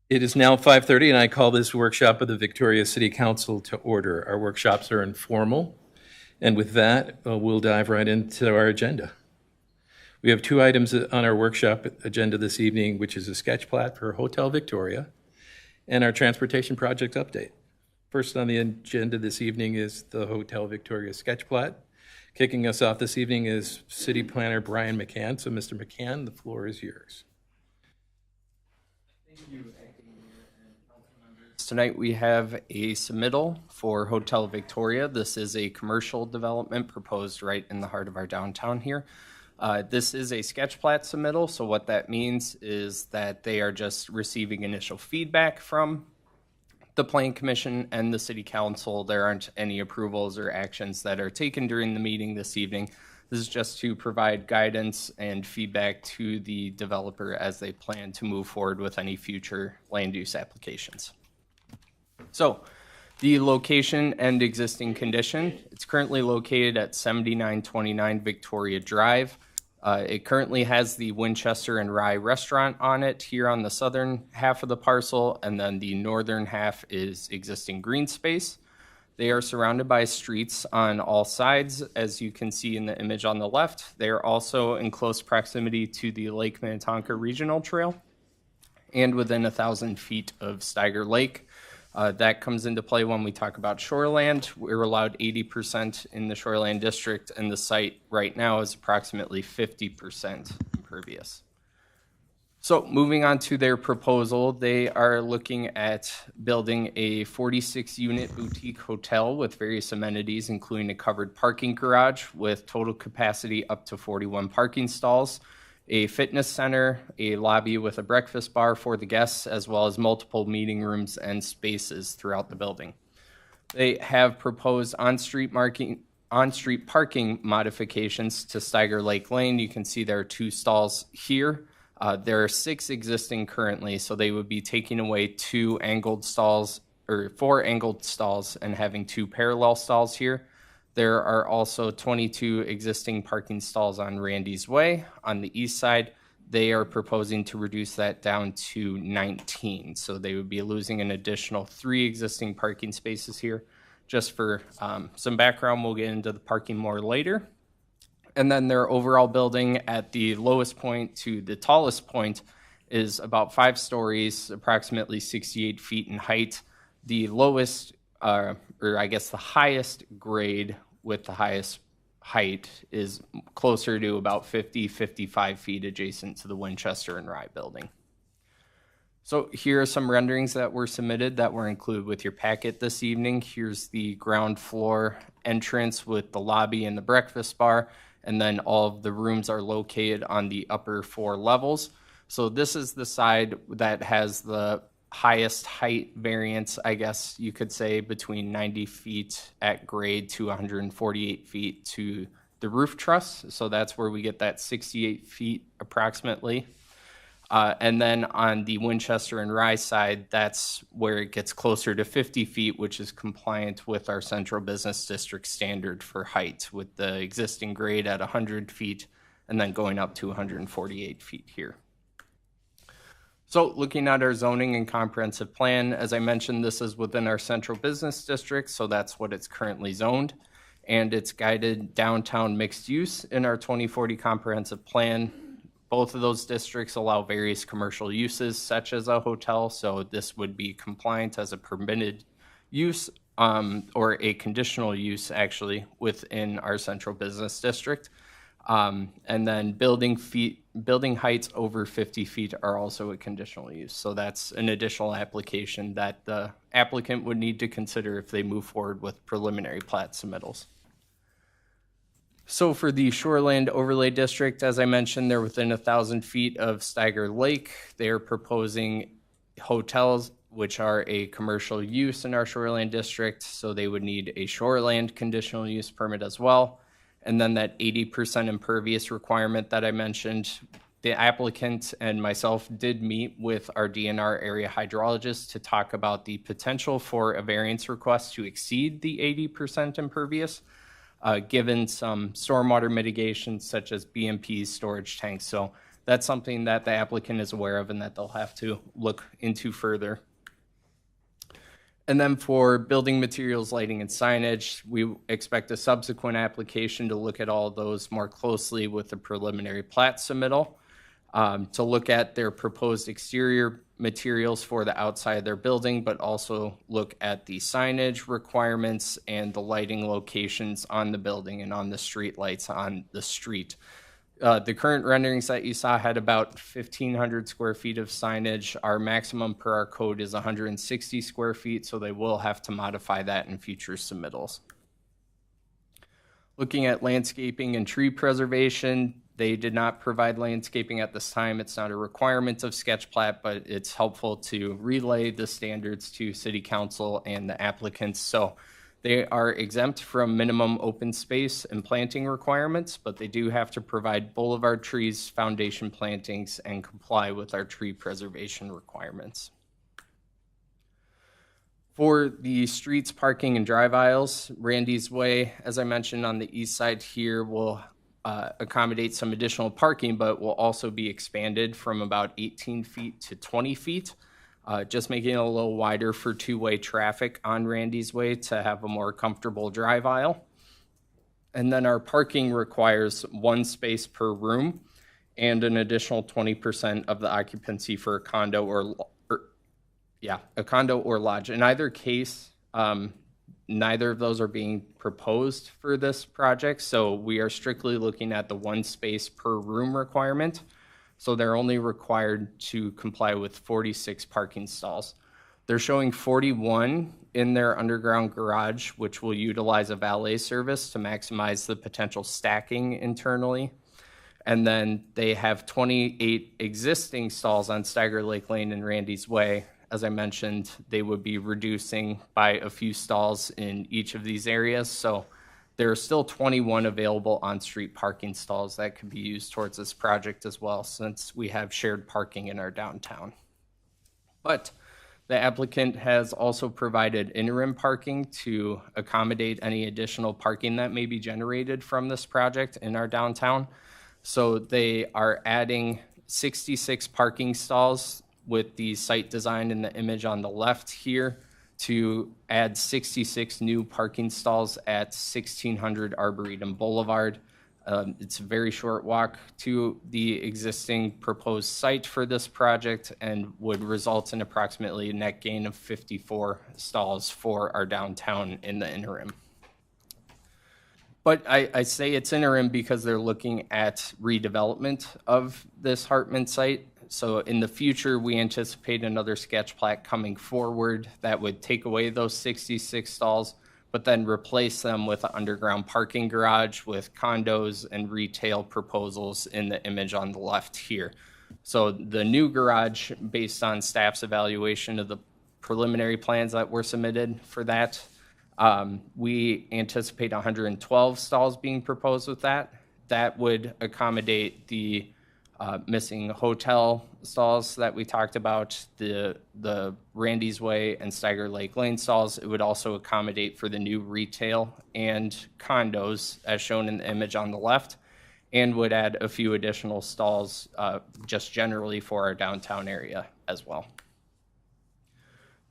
It is now 5:30, and I call this workshop of the Victoria City Council to order. Our workshops are informal, and with that, we'll dive right into our agenda. We have two items on our workshop agenda this evening, which is a sketch plat for Hotel Victoria and our transportation project update. First on the agenda this evening is the Hotel Victoria sketch plat. Kicking us off this evening is City Planner Brian McCann. So, Mr. McCann, the floor is yours. Thank you, Acting Mayor and Council members. Tonight we have a submittal for Hotel Victoria. This is a commercial development proposed right in the heart of our downtown here. This is a sketch plat submittal, so what that means is that they are just receiving initial feedback from the Planning Commission and the City Council. There aren't any approvals or actions that are taken during the meeting this evening. This is just to provide guidance and feedback to the developer as they plan to move forward with any future land use applications. So, the location and existing condition. It's currently located at 7929 Victoria Drive. It currently has the Winchester and Rye restaurant on it here on the southern half of the parcel, and then the northern half is existing green space. They are surrounded by streets on all sides, as you can see in the image on the left. They are also in close proximity to the Lake Minnetonka Regional Trail and within 1,000 feet of Steiger Lake. That comes into play when we talk about shoreland. We're allowed 80% in the shoreland district, and the site right now is approximately 50% impervious. So moving on to their proposal, they are looking at building a 46-unit boutique hotel with various amenities, including a covered parking garage with total capacity up to 41 parking stalls, a fitness center, a lobby with a breakfast bar for the guests, as well as multiple meeting rooms and spaces throughout the building. They have proposed on-street parking modifications to Steiger Lake Lane. You can see there are 2 stalls here. There are 6 existing currently, so they would be taking away 4 angled stalls and having 2 parallel stalls here. There are also 22 existing parking stalls on Randy's Way. On the east side, they are proposing to reduce that down to 19. So they would be losing an additional 3 existing parking spaces here. Just for some background, we'll get into the parking more later. And then their overall building at the lowest point to the tallest point is about 5 stories, approximately 68 feet in height. The lowest, or I guess the highest grade with the highest height is closer to about 55 feet adjacent to the Winchester and Rye building. So here are some renderings that were submitted that were included with your packet this evening. Here's the ground floor entrance with the lobby and the breakfast bar, and then all of the rooms are located on the upper 4 levels. So this is the side that has the highest height variance, I guess you could say, between 90 feet at grade to 148 feet to the roof truss. So that's where we get that 68 feet approximately. And then on the Winchester and Rye side, that's where it gets closer to 50 feet, which is compliant with our central business district standard for height, with the existing grade at 100 feet and then going up to 148 feet here. So looking at our zoning and comprehensive plan, as I mentioned, this is within our central business district, so that's what it's currently zoned. And it's guided downtown mixed use in our 2040 comprehensive plan. Both of those districts allow various commercial uses, such as a hotel, so this would be compliant as a permitted use or a conditional use, actually, within our central business district. And then building heights over 50 feet are also a conditional use. So that's an additional application that the applicant would need to consider if they move forward with preliminary plat submittals. So for the Shoreland Overlay District, as I mentioned, they're within 1,000 feet of Steiger Lake. They're proposing hotels, which are a commercial use in our Shoreland District, so they would need a shoreland conditional use permit as well. And then that 80% impervious requirement that I mentioned, the applicant and myself did meet with our DNR area hydrologist to talk about the potential for a variance request to exceed the 80% impervious, given some stormwater mitigation such as BMPs, storage tanks. So that's something that the applicant is aware of and that they'll have to look into further. And then for building materials, lighting, and signage, we expect a subsequent application to look at all of those more closely with the preliminary plat submittal, to look at their proposed exterior materials for the outside of their building, but also look at the signage requirements and the lighting locations on the building and on the street lights on the street. The current renderings that you saw had about 1,500 square feet of signage. Our maximum per our code is 160 square feet, so they will have to modify that in future submittals. Looking at landscaping and tree preservation, they did not provide landscaping at this time. It's not a requirement of sketch plat, but it's helpful to relay the standards to City Council and the applicants. So they are exempt from minimum open space and planting requirements, but they do have to provide boulevard trees, foundation plantings, and comply with our tree preservation requirements. For the streets, parking, and drive aisles, Randy's Way, as I mentioned on the east side here, will accommodate some additional parking, but will also be expanded from about 18 feet to 20 feet. Just making it a little wider for two-way traffic on Randy's Way to have a more comfortable drive aisle. And then our parking requires one space per room and an additional 20% of the occupancy for a condo or lodge. In either case, neither of those are being proposed for this project, so we are strictly looking at the one space per room requirement. So they're only required to comply with 46 parking stalls. They're showing 41 in their underground garage, which will utilize a valet service to maximize the potential stacking internally. And then they have 28 existing stalls on Steiger Lake Lane and Randy's Way. As I mentioned, they would be reducing by a few stalls in each of these areas. So there are still 21 available on-street parking stalls that could be used towards this project as well, since we have shared parking in our downtown. But the applicant has also provided interim parking to accommodate any additional parking that may be generated from this project in our downtown. So they are adding 66 parking stalls with the site design in the image on the left here, to add 66 new parking stalls at 1600 Arboretum Boulevard. It's a very short walk to the existing proposed site for this project and would result in approximately a net gain of 54 stalls for our downtown in the interim. But I say it's interim because they're looking at redevelopment of this Hartman site. So in the future, we anticipate another sketch plat coming forward that would take away those 66 stalls, but then replace them with an underground parking garage with condos and retail proposals in the image on the left here. So the new garage, based on staff's evaluation of the preliminary plans that were submitted for that, we anticipate 112 stalls being proposed with that. That would accommodate the missing hotel stalls that we talked about, the Randy's Way and Steiger Lake Lane stalls. It would also accommodate for the new retail and condos as shown in the image on the left, and would add a few additional stalls just generally for our downtown area as well.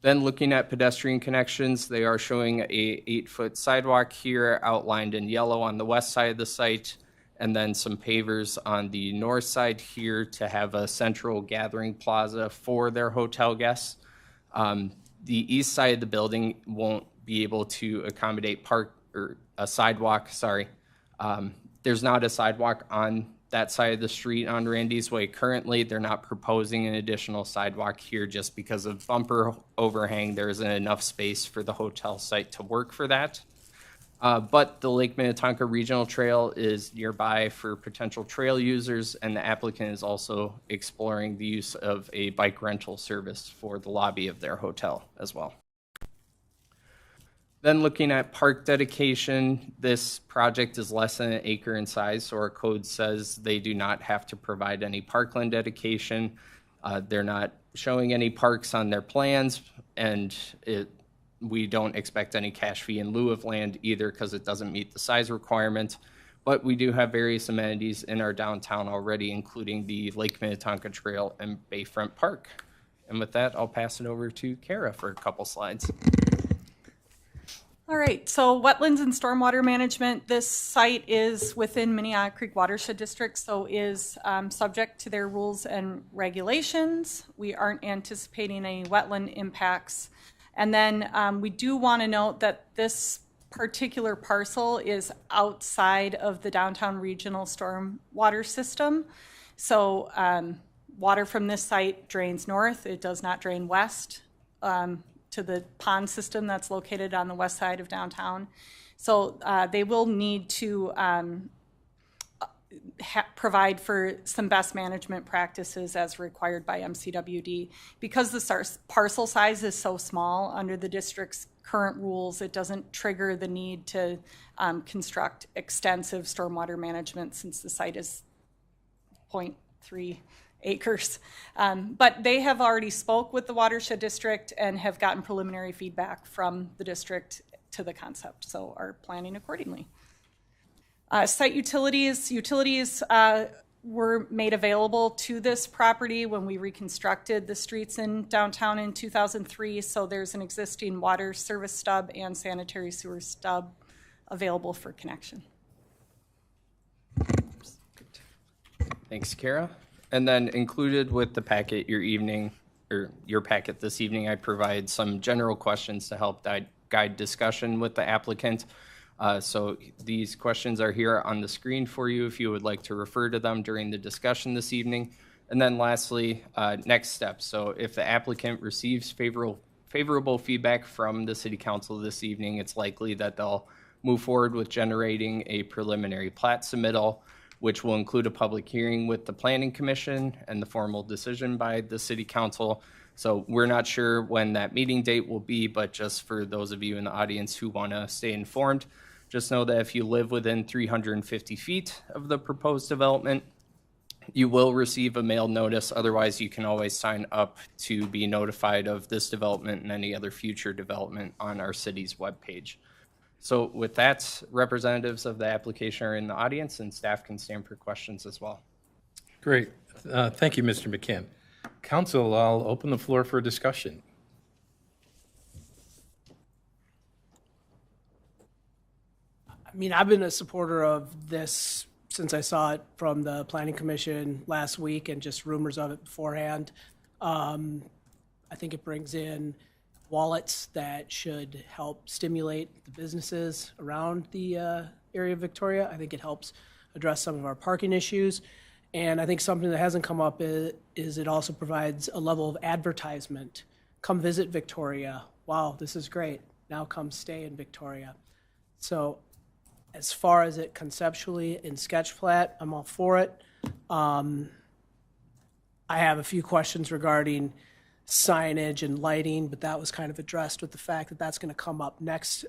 Then looking at pedestrian connections, they are showing a 8-foot sidewalk here outlined in yellow on the west side of the site, and then some pavers on the north side here to have a central gathering plaza for their hotel guests. The east side of the building won't be able to accommodate a sidewalk, sorry. There's not a sidewalk on that side of the street on Randy's Way currently. They're not proposing an additional sidewalk here just because of bumper overhang. There isn't enough space for the hotel site to work for that. But the Lake Minnetonka Regional Trail is nearby for potential trail users, and the applicant is also exploring the use of a bike rental service for the lobby of their hotel as well. Then looking at park dedication, this project is less than 1 acre in size, so our code says they do not have to provide any parkland dedication. They're not showing any parks on their plans, and we don't expect any cash fee in lieu of land either because it doesn't meet the size requirement. But we do have various amenities in our downtown already, including the Lake Minnetonka Trail and Bayfront Park. And with that, I'll pass it over to Kara for a couple slides. All right, so wetlands and stormwater management, this site is within Minnehaha Creek Watershed District, so is subject to their rules and regulations. We aren't anticipating any wetland impacts. And then we do want to note that this particular parcel is outside of the downtown regional stormwater system. So water from this site drains north, it does not drain west. To the pond system that's located on the west side of downtown. So they will need to provide for some best management practices as required by MCWD. Because the parcel size is so small under the district's current rules, it doesn't trigger the need to construct extensive stormwater management since the site is 0.3 acres. But they have already spoke with the watershed district and have gotten preliminary feedback from the district to the concept, so are planning accordingly. Site utilities were made available to this property when we reconstructed the streets in downtown in 2003, so there's an existing water service stub and sanitary sewer stub available for connection. Thanks, Kara. And then included with the packet your packet this evening, I provide some general questions to help guide discussion with the applicant. So these questions are here on the screen for you if you would like to refer to them during the discussion this evening. And then lastly, next steps. So if the applicant receives favorable feedback from the City Council this evening, it's likely that they'll move forward with generating a preliminary plat submittal, which will include a public hearing with the Planning Commission and the formal decision by the City Council. So we're not sure when that meeting date will be, but just for those of you in the audience who want to stay informed, just know that if you live within 350 feet of the proposed development, you will receive a mail notice. Otherwise, you can always sign up to be notified of this development and any other future development on our city's webpage. So with that, representatives of the application are in the audience, and staff can stand for questions as well. Great. Thank you, Mr. McCann. Council, I'll open the floor for discussion. I mean, I've been a supporter of this since I saw it from the Planning Commission last week and just rumors of it beforehand. I think it brings in wallets that should help stimulate the businesses around the area of Victoria. I think it helps address some of our parking issues. And I think something that hasn't come up is it also provides a level of advertisement. Come visit Victoria. Wow, this is great. Now come stay in Victoria. So as far as it conceptually in sketch plat, I'm all for it. I have a few questions regarding signage and lighting, but that was kind of addressed with the fact that that's going to come up next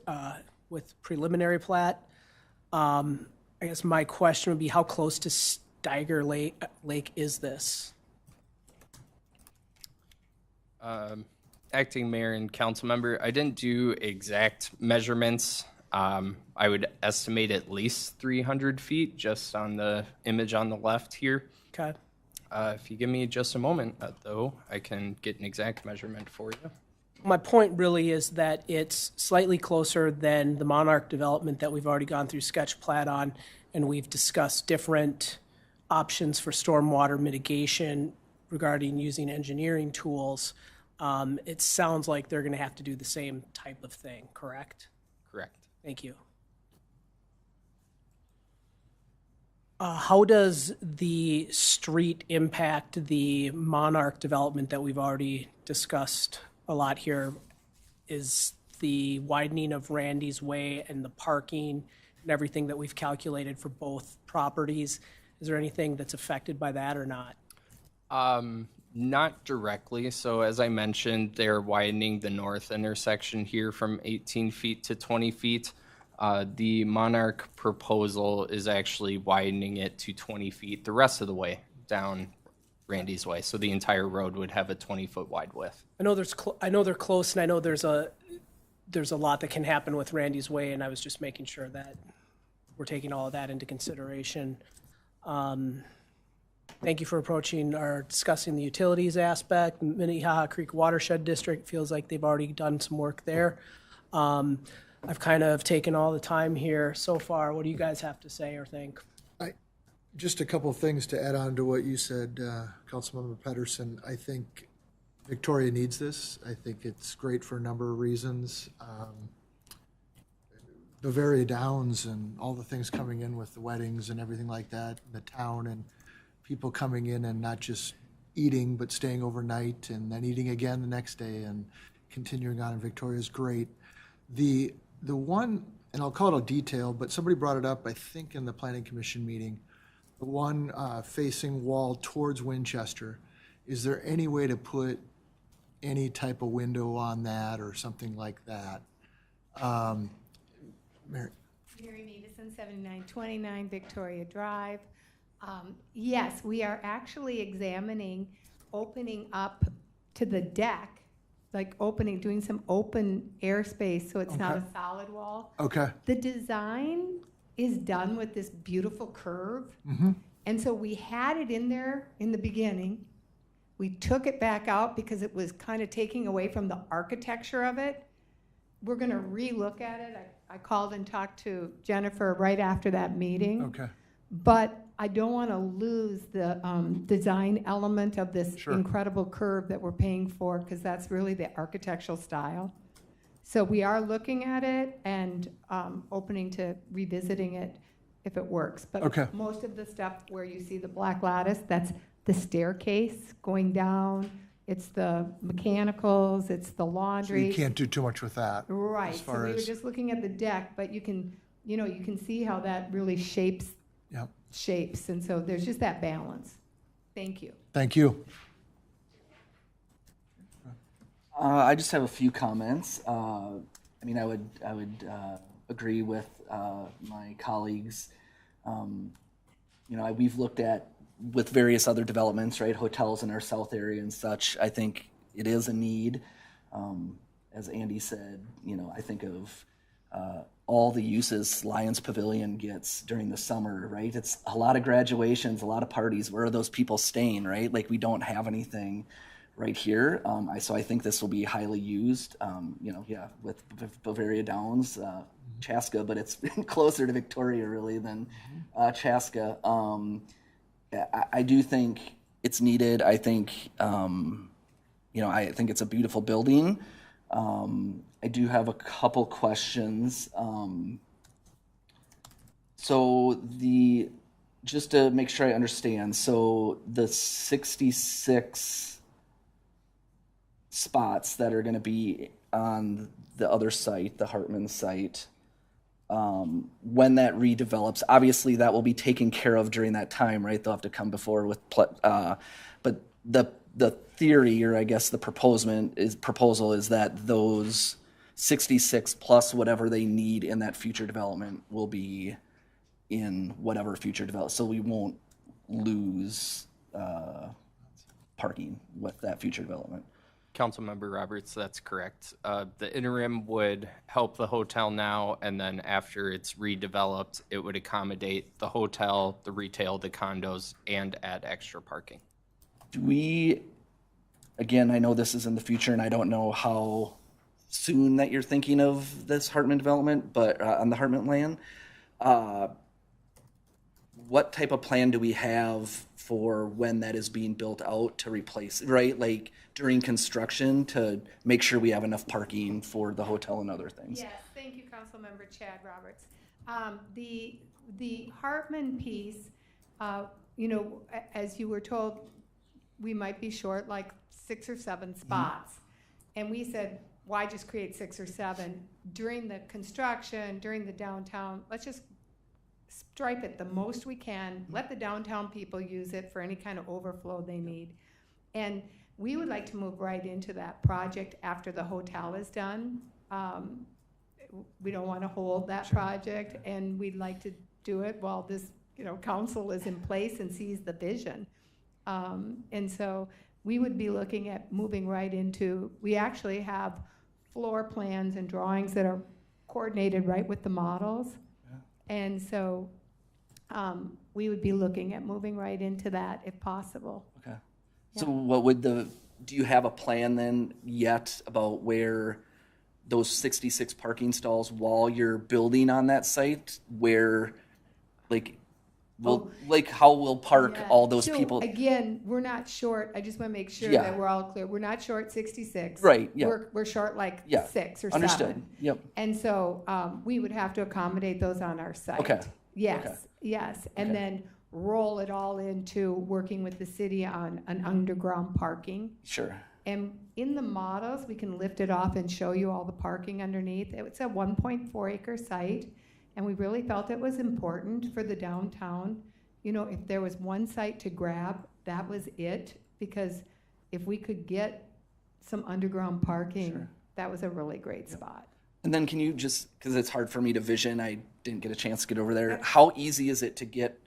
with preliminary plat. I guess my question would be, how close to Steiger Lake is this? Acting Mayor and Council Member, I didn't do exact measurements. I would estimate at least 300 feet just on the image on the left here. Okay. If you give me just a moment, though, I can get an exact measurement for you. My point really is that it's slightly closer than the Monarch development that we've already gone through sketch plat on, and we've discussed different options for stormwater mitigation regarding using engineering tools. It sounds like they're going to have to do the same type of thing, correct? Correct. Thank you. How does the street impact the Monarch development that we've already discussed a lot here? Is the widening of Randy's Way and the parking and everything that we've calculated for both properties, is there anything that's affected by that or not? Not directly. So as I mentioned, they're widening the north intersection here from 18 feet to 20 feet. The Monarch proposal is actually widening it to 20 feet the rest of the way down Randy's Way. So the entire road would have a 20-foot wide width. I know they're close, and I know there's a lot that can happen with Randy's Way, and I was just making sure that we're taking all of that into consideration. Thank you for approaching or discussing the utilities aspect. Minnehaha Creek Watershed District feels like they've already done some work there. I've kind of taken all the time here so far. What do you guys have to say or think? Just a couple of things to add on to what you said, Councilmember Pedersen. I think Victoria needs this. I think it's great for a number of reasons. Bavaria Downs and all the things coming in with the weddings and everything like that, the town, and people coming in and not just eating but staying overnight and then eating again the next day and continuing on in Victoria is great. The one, and I'll call it a detail, but somebody brought it up, I think, in the Planning Commission meeting, the one facing wall towards Winchester. Is there any way to put any type of window on that or something like that? Mary Meavison, 7929 Victoria Drive. Yes, we are actually examining opening up to the deck, like doing some open airspace so it's not a solid wall. Okay. The design is done with this beautiful curve. And so we had it in there in the beginning. We took it back out because it was kind of taking away from the architecture of it. We're going to relook at it. I called and talked to Jennifer right after that meeting. Okay. But I don't want to lose the design element of this incredible curve that we're paying for, because that's really the architectural style. So we are looking at it and opening to revisiting it if it works. But most of the stuff where you see the black lattice, that's the staircase going down. It's the mechanicals, it's the laundry. So you can't do too much with that. Right. So we were just looking at the deck, but you can see how that really shapes. And so there's just that balance. Thank you. Thank you. I just have a few comments. I mean, I would agree with my colleagues. We've looked at with various other developments, right, hotels in our south area and such. I think it is a need. As Andy said, I think of all the uses Lions Pavilion gets during the summer, right? It's a lot of graduations, a lot of parties. Where are those people staying, right? Like, we don't have anything right here. So I think this will be highly used, with Bavaria Downs, Chaska, but it's closer to Victoria really than Chaska. I do think it's needed. I think, I think it's a beautiful building. I do have a couple questions. Just to make sure I understand, so the 66 spots that are going to be on the other site, the Hartman site, when that redevelops, obviously that will be taken care of during that time, right? They'll have to come before with, but the theory, or I guess the proposal is that those 66 plus whatever they need in that future development will be in whatever future development. So we won't lose parking with that future development. Councilmember Roberts, that's correct. The interim would help the hotel now, and then after it's redeveloped, it would accommodate the hotel, the retail, the condos, and add extra parking. Do we, again, I know this is in the future, and I don't know how soon that you're thinking of this Hartman development, but on the Hartman land, what type of plan do we have for when that is being built out to replace, right? Like during construction to make sure we have enough parking for the hotel and other things? Yes, thank you, Councilmember Chad Roberts. The Hartman piece, as you were told, we might be short like 6 or 7 spots. And we said, why just create 6 or 7? During the construction, during the downtown, let's just stripe it the most we can, let the downtown people use it for any kind of overflow they need. And we would like to move right into that project after the hotel is done. We don't want to hold that project, and we'd like to do it while this council is in place and sees the vision. And so we would be looking at moving right into, we actually have floor plans and drawings that are coordinated right with the models. And so we would be looking at moving right into that if possible. Okay. So what would do you have a plan then yet about where those 66 parking stalls while you're building on that site, where how will park Yeah. all those So, people? Again, we're not short, I just want to make sure Yeah. that we're all clear. We're not short 66. Right, yeah. We're short like Yeah. 6 or Understood. 7. Yep. And so we would have to accommodate those on our site. Okay. Yes, Okay. yes. And Okay. then roll it all into working with the city on an underground parking. Sure. And in the models, we can lift it off and show you all the parking underneath. It's a 1.4 acre site, and we really felt it was important for the downtown. You know, if there was one site to grab, that was it, because if we could get some underground parking, Sure. that was a really great spot. And then can you just, because it's hard for me to vision, I didn't get a chance to get over there. How easy is it to get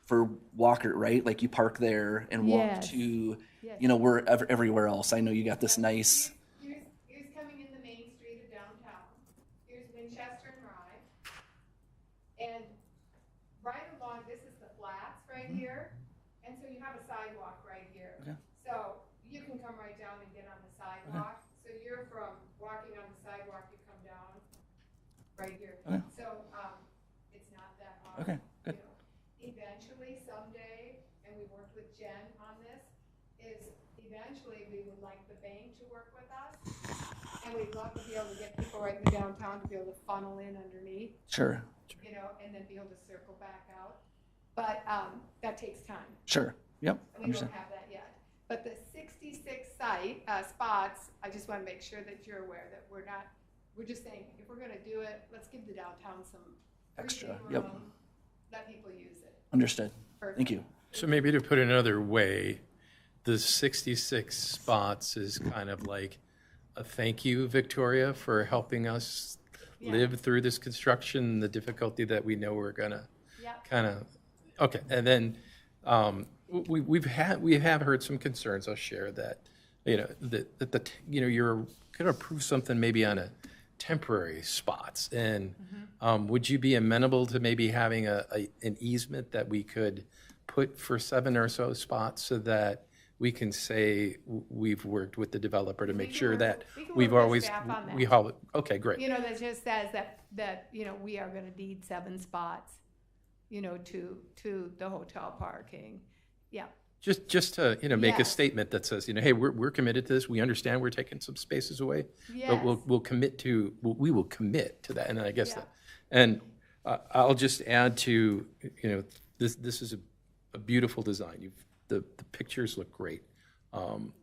for Walker, right? Like you park there and walk Yes. to, Yes. you know, everywhere else. I know you got this nice. Here's coming in the main street of downtown. Here's Winchester and Rye. And right along, this is the flats right here. And so you have a sidewalk right here. Okay. So you can come right down and get on the sidewalk. So you're from walking on the sidewalk, you come down right here. Okay. So, it's not that hard. Okay, good. You know. Eventually, someday, and we worked with Jen on this, is eventually we would like the bank to work with us. And we'd love to be able to get people right in the downtown to be able to funnel in underneath, Sure. you know, and then be able to circle back out. But that takes time. Sure. Yep. And we don't Understand. have that yet. But the 66 spots, I just want to make sure that you're aware that we're just saying, if we're going to do it, let's give the downtown some Extra, breathing yep. room, let people use it. Understood. Perfect. Thank you. So maybe to put it another way, the 66 spots is kind of like a thank you, Victoria, for helping us live through this construction, the difficulty that we know we're gonna Yep. kind of, okay. And then we have heard some concerns. I'll share that, you know, that you're gonna approve something maybe on a temporary spots. And would you be amenable to maybe having an easement that we could put for 7 or so spots so that we can say we've worked with the developer to make sure that we've always, okay, great. You know, that just says that, you know, we are going to need 7 spots, you know, to the hotel parking. Yeah. Just to, you know, make a Yes. statement that says, you know, hey, we're committed to this. We understand we're taking some spaces away, Yes. but we will commit to that. And I guess Yeah. that, and I'll just add to, you know, this is a beautiful design. The pictures look great. I'll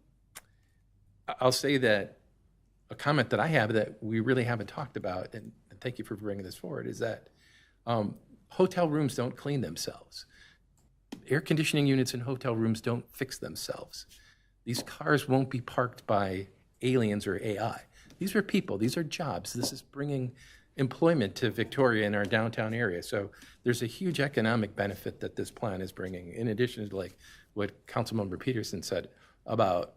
say that a comment that I have that we really haven't talked about, and thank you for bringing this forward, is that hotel rooms don't clean themselves. Air conditioning units in hotel rooms don't fix themselves. These cars won't be parked by aliens or AI. These are people. These are jobs. This is bringing employment to Victoria in our downtown area. So there's a huge economic benefit that this plan is bringing, in addition to like what Councilmember Peterson said about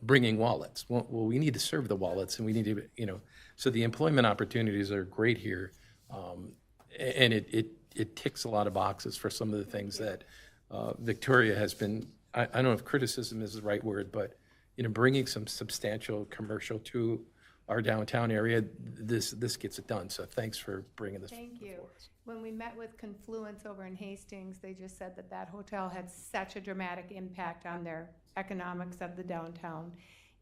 bringing wallets. Well, we need to serve the wallets, and we need to, you know, so the employment opportunities are great here, and it ticks a lot of boxes for some of the things that Victoria has been. I don't know if criticism is the right word, but you know, bringing some substantial commercial to our downtown area, this gets it done. So thanks for bringing this. Thank you. before us. When we met with Confluence over in Hastings, they just said that hotel had such a dramatic impact on their economics of the downtown.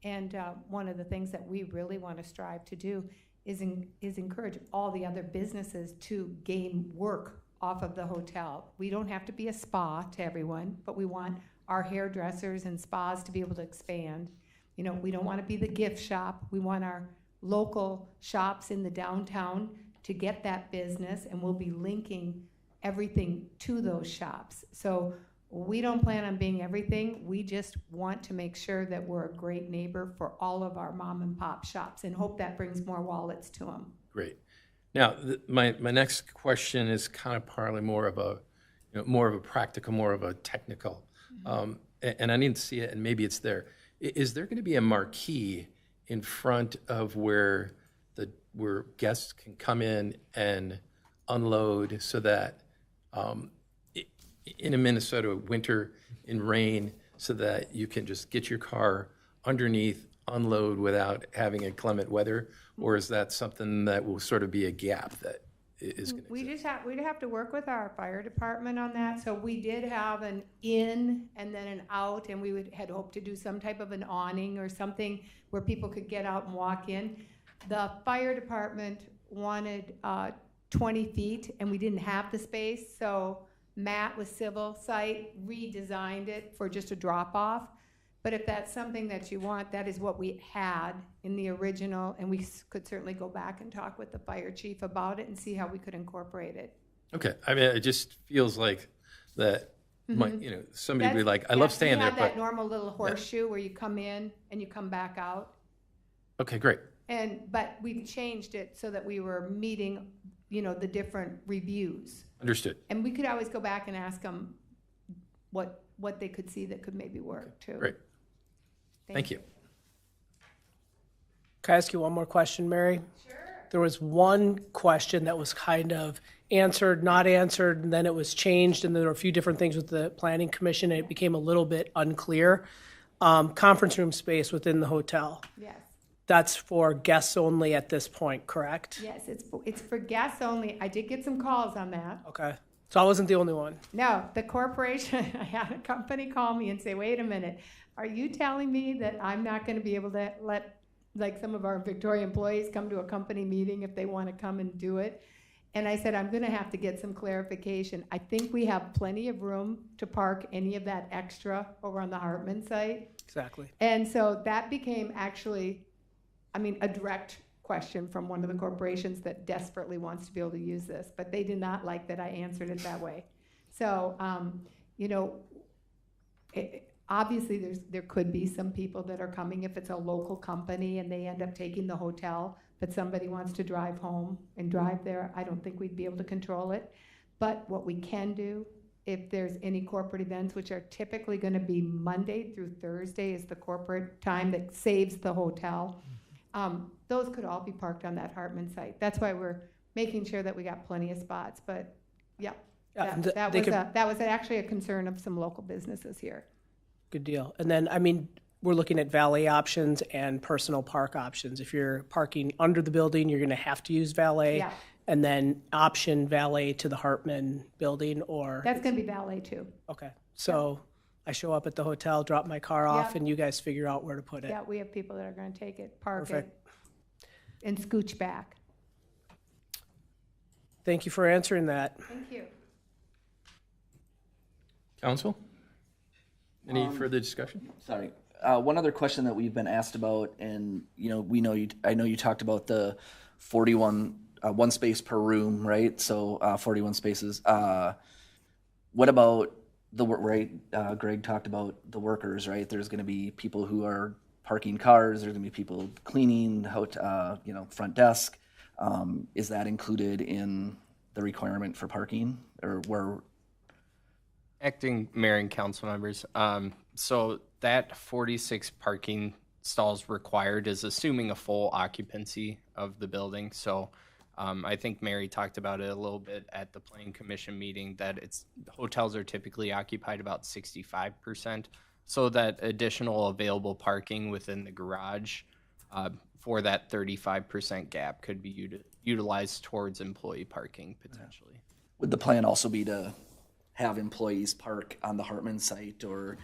And one of the things that we really want to strive to do is encourage all the other businesses to gain work off of the hotel. We don't have to be a spa to everyone, but we want our hairdressers and spas to be able to expand. You know, we don't want to be the gift shop. We want our local shops in the downtown to get that business, and we'll be linking everything to those shops. So we don't plan on being everything. We just want to make sure that we're a great neighbor for all of our mom and pop shops, and hope that brings more wallets to them. Great. Now, my next question is kind of partly more of a, you know, more of a practical, more of a technical, and I didn't see it, and maybe it's there. Is there going to be a marquee in front of where guests can come in and unload so that in a Minnesota winter in rain, so that you can just get your car underneath, unload without having inclement weather? Or is that something that will sort of be a gap that is going to exist? We'd have to work with our fire department on that. So we did have an in and then an out, and had hoped to do some type of an awning or something where people could get out and walk in. The fire department wanted 20 feet, and we didn't have the space, so Matt with Civil Site redesigned it for just a drop-off. But if that's something that you want, that is what we had in the original, and we could certainly go back and talk with the fire chief about it and see how we could incorporate it. Okay, I mean, it just feels like that, might, somebody would be like, I love staying there, We but. had that normal little horseshoe where you come in and you come back out. Okay, great. But we changed it so that we were meeting, the different reviews. Understood. And we could always go back and ask them what they could see that could maybe work too. Great. Thank you. Can I ask you one more question, Mary? Sure. There was one question that was kind of answered, not answered, and then it was changed, and there were a few different things with the Planning Commission, and it became a little bit unclear. Conference room space within the hotel. Yes. That's for guests only at this point, correct? Yes, it's for guests only. I did get some calls on that. Okay. So I wasn't the only one. No, the corporation, I had a company call me and say, wait a minute, are you telling me that I'm not going to be able to let like some of our Victoria employees come to a company meeting if they want to come and do it? And I said, I'm going to have to get some clarification. I think we have plenty of room to park any of that extra over on the Hartman site. Exactly. And so that became actually, a direct question from one of the corporations that desperately wants to be able to use this, but they did not like that I answered it that way. So, obviously there could be some people that are coming if it's a local company and they end up taking the hotel, but somebody wants to drive home and drive there. I don't think we'd be able to control it. But what we can do, if there's any corporate events, which are typically going to be Monday through Thursday is the corporate time that saves the hotel, those could all be parked on that Hartman site. That's why we're making sure that we got plenty of spots. But that was actually a concern of some local businesses here. Good deal. And then, we're looking at valet options and personal park options. If you're parking under the building, you're going to have to use valet. Yeah. And then option valet to the Hartman building, or? That's going to be valet too. Okay. So I show up at the hotel, drop my car off, Yeah. and you guys figure out where to put it. Yeah, we have people that are going to take it, park Perfect. it, and scooch back. Thank you for answering that. Thank you. Council? Any further discussion? Sorry. One other question that we've been asked about, and I know you talked about the 41 one space per room, right? So 41 spaces. What about the work? Right? Greg talked about the workers, right? There's going to be people who are parking cars. There's going to be people cleaning, front desk. Is that included in the requirement for parking, or where? Acting Mayor and council members, so that 46 parking stalls required is assuming a full occupancy of the building. So I think Mary talked about it a little bit at the Planning Commission meeting, that hotels are typically occupied about 65%. So that additional available parking within the garage for that 35% gap could be utilized towards employee parking potentially. Would the plan also be to have employees park on the Hartman site, or,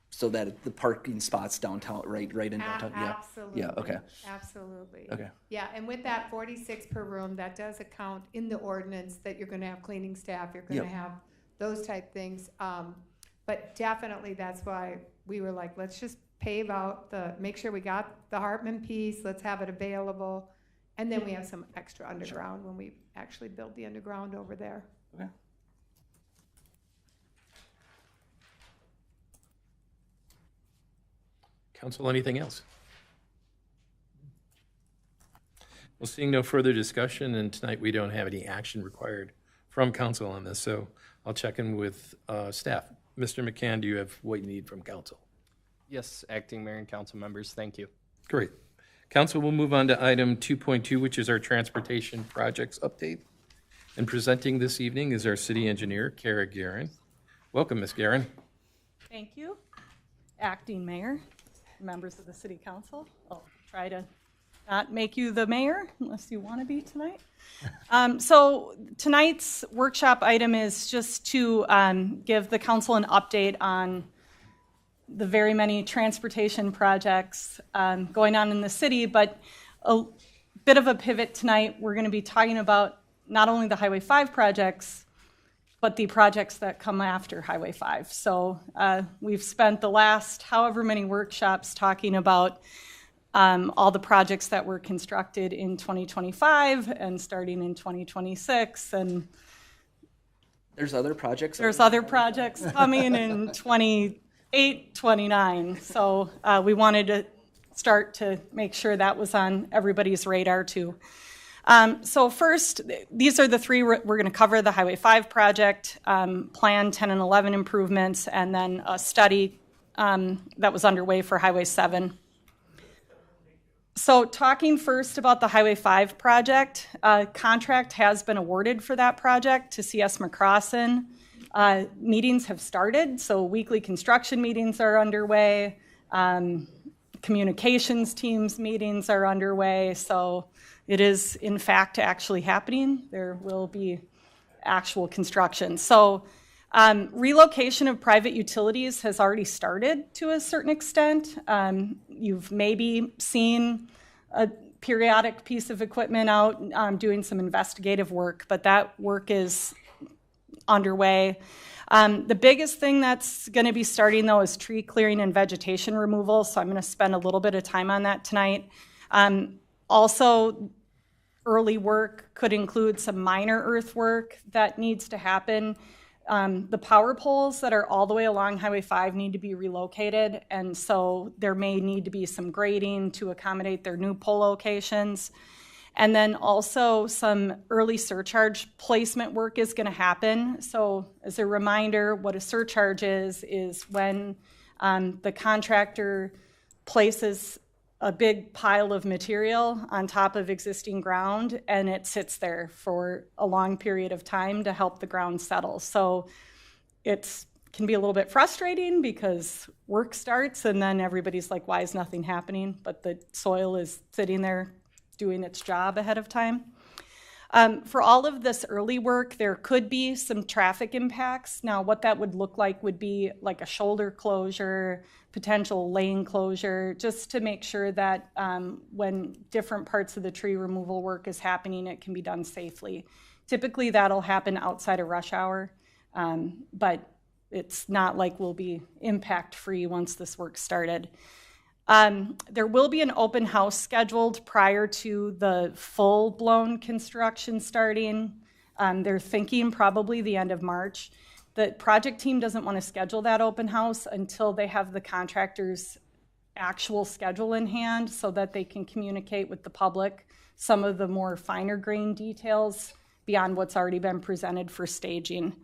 so that the parking spots downtown, right in downtown? Absolutely. Yeah. Okay. Absolutely. Okay. Yeah, and with that 46 per room, that does account in the ordinance that you're going to have cleaning staff, you're going to have those type things. But definitely that's why we were like, let's just pave out make sure we got the Hartman piece, let's have it available. And then we have some extra underground when we actually build the underground over there. Okay. Council, anything else? Well, seeing no further discussion, and tonight we don't have any action required from council on this, so I'll check in with staff. Mr. McCann, do you have what you need from council? Yes, acting mayor and council members, thank you. Great. Council will move on to item 2.2, which is our transportation projects update. And presenting this evening is our city engineer, Kara Guerin. Welcome, Ms. Guerin. Thank you. Acting Mayor, members of the City Council. I'll try to not make you the mayor unless you want to be tonight. So tonight's workshop item is just to give the council an update on the very many transportation projects going on in the city, but a bit of a pivot tonight. We're going to be talking about not only the Highway 5 projects, but the projects that come after Highway 5. So we've spent the last however many workshops talking about all the projects that were constructed in 2025 and starting in 2026. And There's other projects. there's other projects coming in 28, 29. So we wanted to start to make sure that was on everybody's radar too. So first, these are the three we're going to cover: the Highway 5 project, Plan 10 and 11 improvements, and then a study that was underway for Highway 7. So talking first about the Highway 5 project, contract has been awarded for that project to CS McCrossin. Meetings have started, so weekly construction meetings are underway. Communications teams meetings are underway, so it is, in fact, actually happening. There will be actual construction. So relocation of private utilities has already started to a certain extent. You've maybe seen a periodic piece of equipment out doing some investigative work, but that work is underway. The biggest thing that's going to be starting, though, is tree clearing and vegetation removal, so I'm going to spend a little bit of time on that tonight. Also, early work could include some minor earthwork that needs to happen. The power poles that are all the way along Highway 5 need to be relocated, and so there may need to be some grading to accommodate their new pole locations. And then also some early surcharge placement work is going to happen. So as a reminder, what a surcharge is when the contractor places a big pile of material on top of existing ground, and it sits there for a long period of time to help the ground settle. So it can be a little bit frustrating because work starts and then everybody's like, why is nothing happening? But the soil is sitting there doing its job ahead of time. For all of this early work, there could be some traffic impacts. Now, what that would look like would be like a shoulder closure, potential lane closure, just to make sure that when different parts of the tree removal work is happening, it can be done safely. Typically, that'll happen outside of rush hour, but it's not like we'll be impact-free once this work started. There will be an open house scheduled prior to the full-blown construction starting. They're thinking probably the end of March. The project team doesn't want to schedule that open house until they have the contractor's actual schedule in hand so that they can communicate with the public some of the more finer grain details beyond what's already been presented for staging.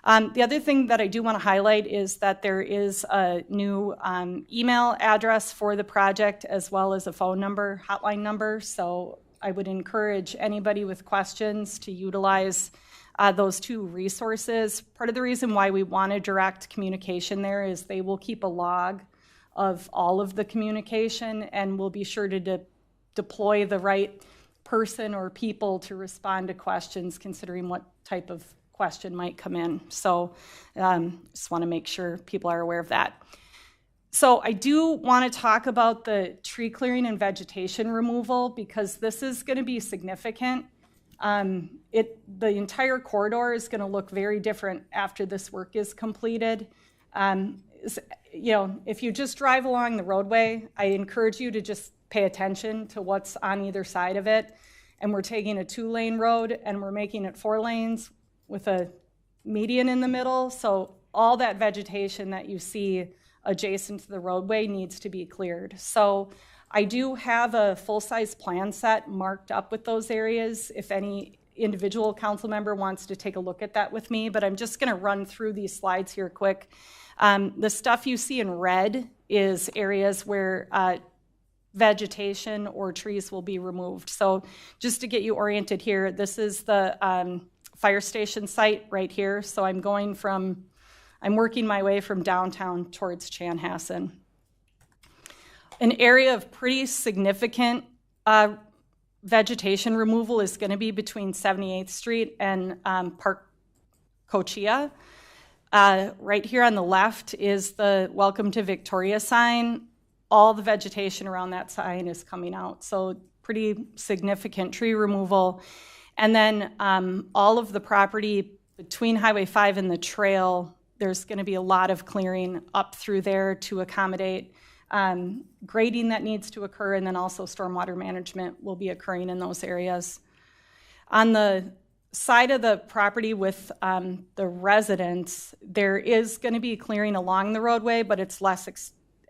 The other thing that I do want to highlight is that there is a new email address for the project as well as a phone number, hotline number. So I would encourage anybody with questions to utilize those two resources. Part of the reason why we want to direct communication there is they will keep a log of all of the communication and will be sure to deploy the right person or people to respond to questions considering what type of question might come in. So just want to make sure people are aware of that. So I do want to talk about the tree clearing and vegetation removal because this is going to be significant. The entire corridor is going to look very different after this work is completed. If you just drive along the roadway, I encourage you to just pay attention to what's on either side of it. And we're taking a 2-lane road and we're making it 4 lanes with a median in the middle. So all that vegetation that you see adjacent to the roadway needs to be cleared. So I do have a full-size plan set marked up with those areas if any individual council member wants to take a look at that with me, but I'm just going to run through these slides here quick. The stuff you see in red is areas where vegetation or trees will be removed. So just to get you oriented here, this is the fire station site right here. So I'm working my way from downtown towards Chanhassen. An area of pretty significant vegetation removal is going to be between 78th Street and Park Cochia. Right here on the left is the Welcome to Victoria sign. All the vegetation around that sign is coming out, so pretty significant tree removal. And then all of the property between Highway 5 and the trail, there's going to be a lot of clearing up through there to accommodate grading that needs to occur, and then also stormwater management will be occurring in those areas. On the side of the property with the residents, there is going to be clearing along the roadway, but it's less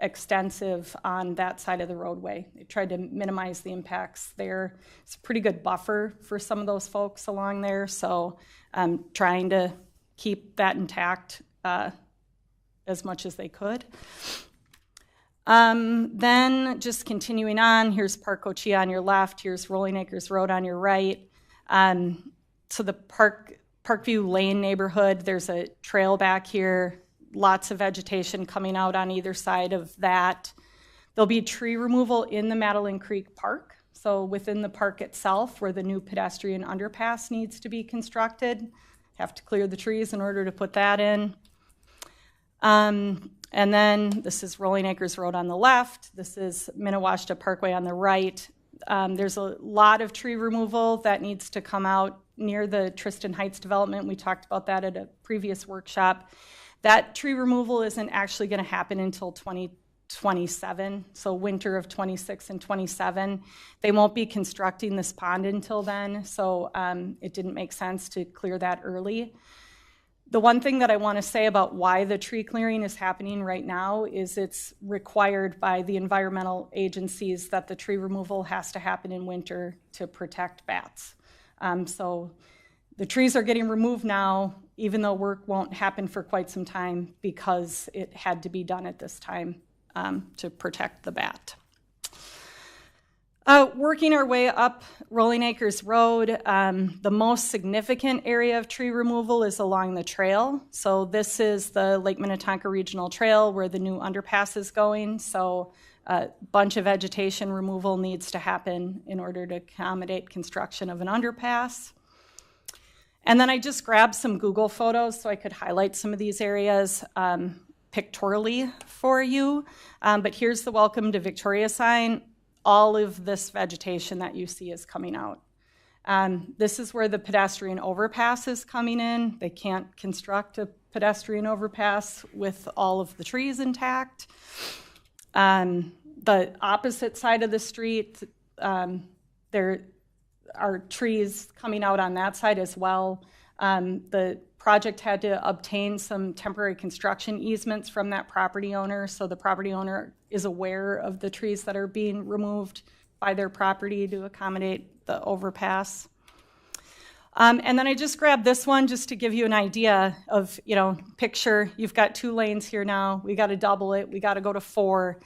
extensive on that side of the roadway. They tried to minimize the impacts there. It's a pretty good buffer for some of those folks along there, so I'm trying to keep that intact as much as they could. Then just continuing on, here's Park Cochia on your left, here's Rolling Acres Road on your right. So the Parkview Lane neighborhood, there's a trail back here, lots of vegetation coming out on either side of that. There'll be tree removal in the Madeline Creek Park, so within the park itself where the new pedestrian underpass needs to be constructed. Have to clear the trees in order to put that in. And then this is Rolling Acres Road on the left. This is Minnewaska Parkway on the right. There's a lot of tree removal that needs to come out near the Tristan Heights development. We talked about that at a previous workshop. That tree removal isn't actually going to happen until 2027, so winter of 26 and 27. They won't be constructing this pond until then, so it didn't make sense to clear that early. The one thing that I want to say about why the tree clearing is happening right now is it's required by the environmental agencies that the tree removal has to happen in winter to protect bats. So the trees are getting removed now, even though work won't happen for quite some time because it had to be done at this time to protect the bat. Working our way up Rolling Acres Road, the most significant area of tree removal is along the trail. So this is the Lake Minnetonka Regional Trail where the new underpass is going. So a bunch of vegetation removal needs to happen in order to accommodate construction of an underpass. And then I just grabbed some Google photos so I could highlight some of these areas pictorially for you. But here's the Welcome to Victoria sign. All of this vegetation that you see is coming out. This is where the pedestrian overpass is coming in. They can't construct a pedestrian overpass with all of the trees intact. The opposite side of the street, there are trees coming out on that side as well. The project had to obtain some temporary construction easements from that property owner, so the property owner is aware of the trees that are being removed by their property to accommodate the overpass. And then I just grabbed this one just to give you an idea of, picture, you've got 2 lanes here now, we got to double it, we got to go to 4.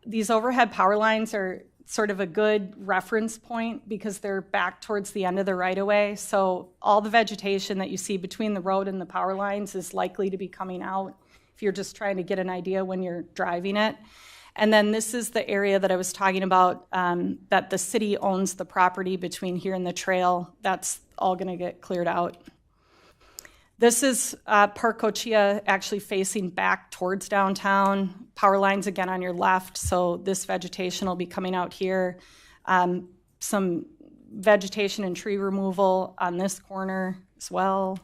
These overhead power lines are sort of a good reference point because they're back towards the end of the right-of-way. So all the vegetation that you see between the road and the power lines is likely to be coming out if you're just trying to get an idea when you're driving it. And then this is the area that I was talking about, that the city owns the property between here and the trail. That's all going to get cleared out. This is Park Cochia actually facing back towards downtown. Power lines again on your left, so this vegetation will be coming out here. Some vegetation and tree removal on this corner as well.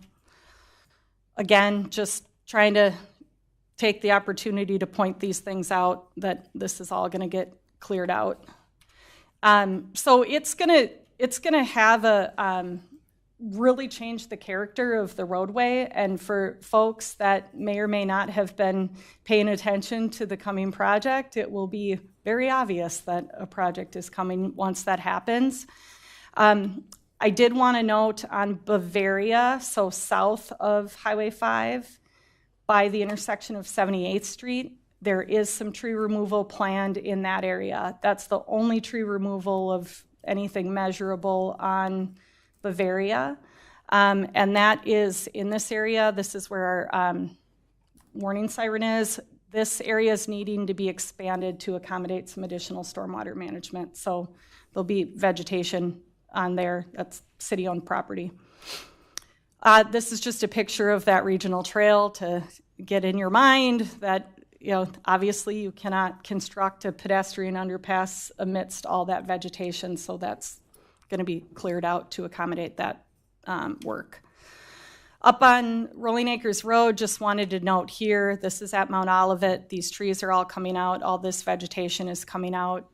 Again, just trying to take the opportunity to point these things out, that this is all going to get cleared out. So it's gonna have a really change the character of the roadway, and for folks that may or may not have been paying attention to the coming project, it will be very obvious that a project is coming once that happens. I did want to note on Bavaria, so south of Highway 5, by the intersection of 78th Street, There is some tree removal planned in that area. That's the only tree removal of anything measurable on Bavaria. And that is in this area. This is where our warning siren is. This area is needing to be expanded to accommodate some additional stormwater management. So there'll be vegetation on there. That's city-owned property. This is just a picture of that regional trail to get in your mind that, you know, obviously you cannot construct a pedestrian underpass amidst all that vegetation, so that's going to be cleared out to accommodate that work. Up on Rolling Acres Road, just wanted to note here, this is at Mount Olivet. These trees are all coming out. All this vegetation is coming out.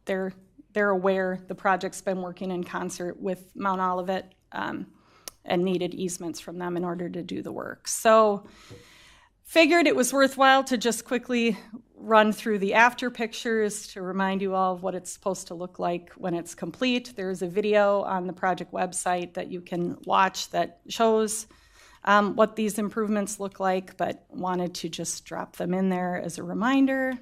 They're aware the project's been working in concert with Mount Olivet and needed easements from them in order to do the work. So figured it was worthwhile to just quickly run through the after pictures to remind you all of what it's supposed to look like when it's complete. There's a video on the project website that you can watch that shows what these improvements look like, but wanted to just drop them in there as a reminder.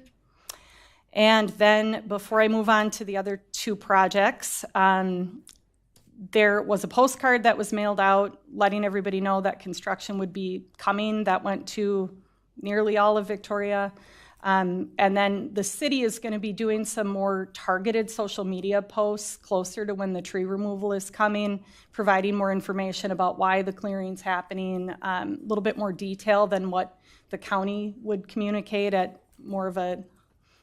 And then before I move on to the other two projects, there was a postcard that was mailed out letting everybody know that construction would be coming. That went to nearly all of Victoria. And then the city is going to be doing some more targeted social media posts closer to when the tree removal is coming, providing more information about why the clearing's happening, a little bit more detail than what the county would communicate at more of a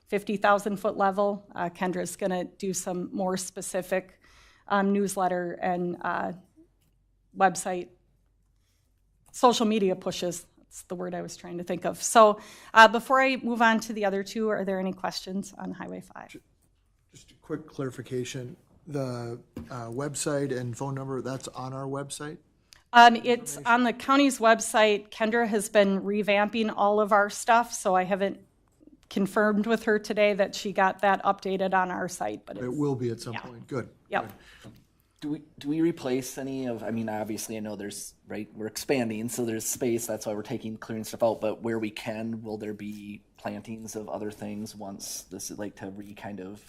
50,000 foot level. Kendra's going to do some more specific newsletter and website, social media pushes. That's the word I was trying to think of. So before I move on to the other two, are there any questions on Highway 5? Just a quick clarification. The website and phone number, that's on our website? It's on the county's website. Kendra has been revamping all of our stuff, so I haven't confirmed with her today that she got that updated on our site. But It will be at some point. Good. Yep. Good. Do we replace any of, I mean, obviously I know there's, right, we're expanding, so there's space, that's why we're clearing stuff out, but where we can, will there be plantings of other things once this is like to kind of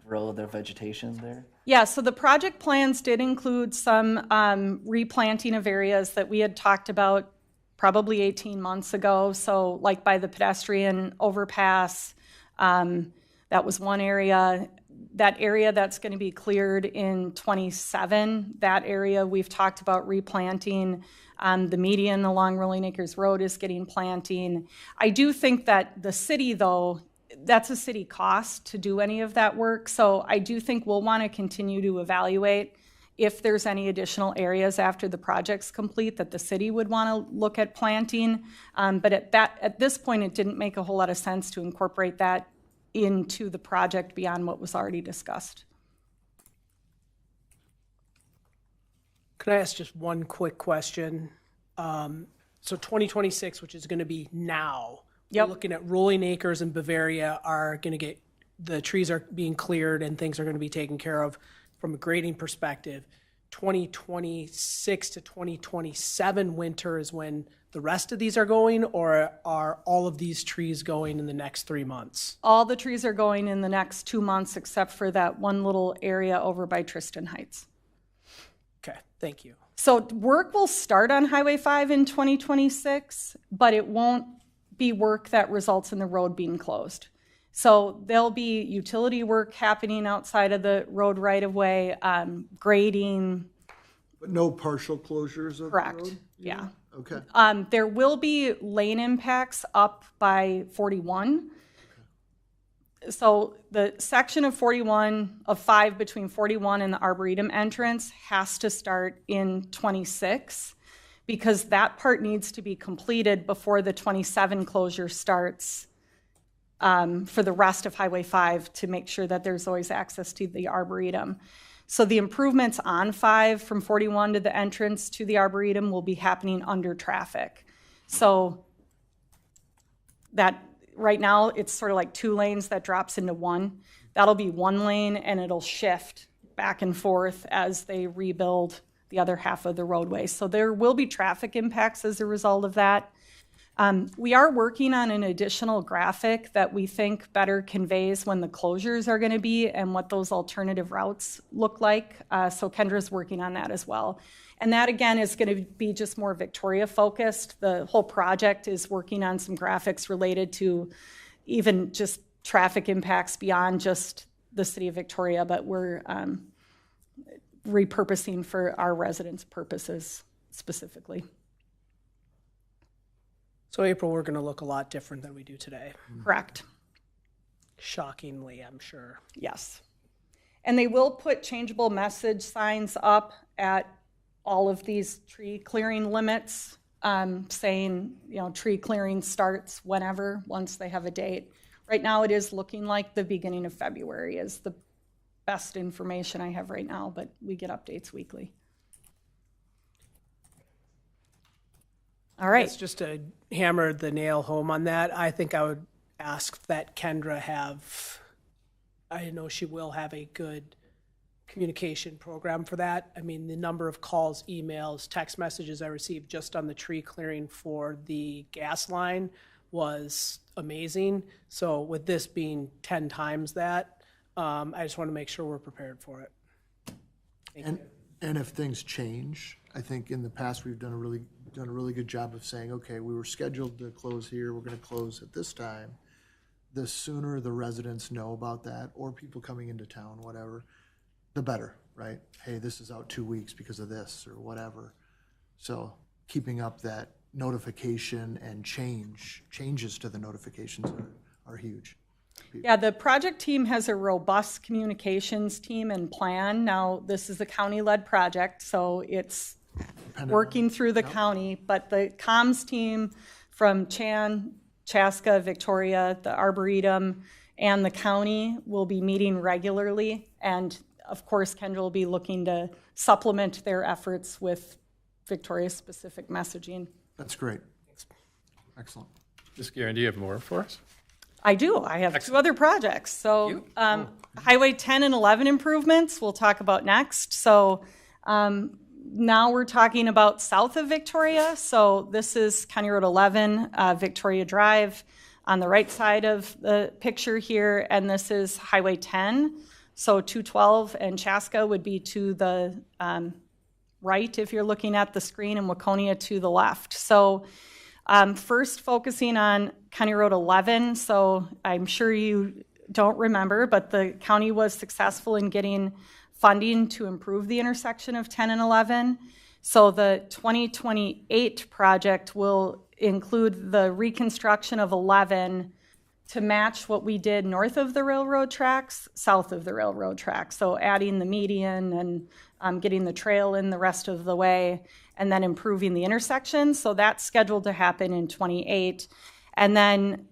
grow the vegetation there? Yeah, so the project plans did include some replanting of areas that we had talked about probably 18 months ago. So like by the pedestrian overpass, that was one area. That area that's going to be cleared in 27, that area we've talked about replanting. The median along Rolling Acres Road is getting planting. I do think that the city, though, that's a city cost to do any of that work. So I do think we'll want to continue to evaluate if there's any additional areas after the project's complete that the city would want to look at planting. But at this point, it didn't make a whole lot of sense to incorporate that into the project beyond what was already discussed. Can I ask just one quick question? So 2026, which is going to be now, Yep. we're looking at Rolling Acres and Bavaria are going to get, the trees are being cleared and things are going to be taken care of from a grading perspective. 2026 to 2027 winter is when the rest of these are going, or are all of these trees going in the next 3 months? All the trees are going in the next 2 months except for that one little area over by Tristan Heights. Okay, thank you. So work will start on Highway 5 in 2026, but it won't be work that results in the road being closed. So there'll be utility work happening outside of the road right-of-way, grading. But no partial closures of the Correct, road? yeah. Okay. There will be lane impacts up by 41. So the section of 41, of 5 between 41 and the Arboretum entrance has to start in 26 because that part needs to be completed before the 27 closure starts for the rest of Highway 5 to make sure that there's always access to the Arboretum. So the improvements on 5 from 41 to the entrance to the Arboretum will be happening under traffic. So that right now it's sort of like 2 lanes that drops into 1. That'll be 1 lane and it'll shift back and forth as they rebuild the other half of the roadway. So there will be traffic impacts as a result of that. We are working on an additional graphic that we think better conveys when the closures are going to be and what those alternative routes look like. So Kendra's working on that as well. And that, again, is going to be just more Victoria-focused. The whole project is working on some graphics related to even just traffic impacts beyond just the city of Victoria, but we're repurposing for our residents' purposes specifically. So April, we're going to look a lot different than we do today. Correct. Shockingly, I'm sure. Yes. And they will put changeable message signs up at all of these tree clearing limits, saying, tree clearing starts whenever, once they have a date. Right now, it is looking like the beginning of February is the best information I have right now, but we get updates weekly. All right. It's just to hammer the nail home on that. I think I would ask that Kendra have, I know she will have a good communication program for that. I mean, the number of calls, emails, text messages I received just on the tree clearing for the gas line was amazing. So with this being 10 times that, I just want to make sure we're prepared for it. And if things change, I think in the past we've done a really good job of saying, okay, we were scheduled to close here, we're going to close at this time. The sooner the residents know about that, or people coming into town, whatever, the better, right? Hey, this is out 2 weeks because of this or whatever. So keeping up that notification and changes to the notifications are huge. Yeah, the project team has a robust communications team and plan. Now, this is a county-led project, so it's working through the county, but the comms team from Chaska, Victoria, the Arboretum, and the county will be meeting regularly, and of course, Kendra will be looking to supplement their efforts with Victoria-specific messaging. That's great. Excellent. Ms. Guerin, do you have more for us? I do. I have two other projects. So Highway 10 and 11 improvements we'll talk about next. So now we're talking about south of Victoria. So this is County Road 11, Victoria Drive on the right side of the picture here. And this is Highway 10. So 212 and Chaska would be to the right if you're looking at the screen, and Waconia to the left. So first focusing on County Road 11. So I'm sure you don't remember, but the county was successful in getting funding to improve the intersection of 10 and 11. So the 2028 project will include the reconstruction of 11 to match what we did north of the railroad tracks, south of the railroad tracks. So adding the median and getting the trail in the rest of the way, and then improving the intersection. So that's scheduled to happen in 28. And then,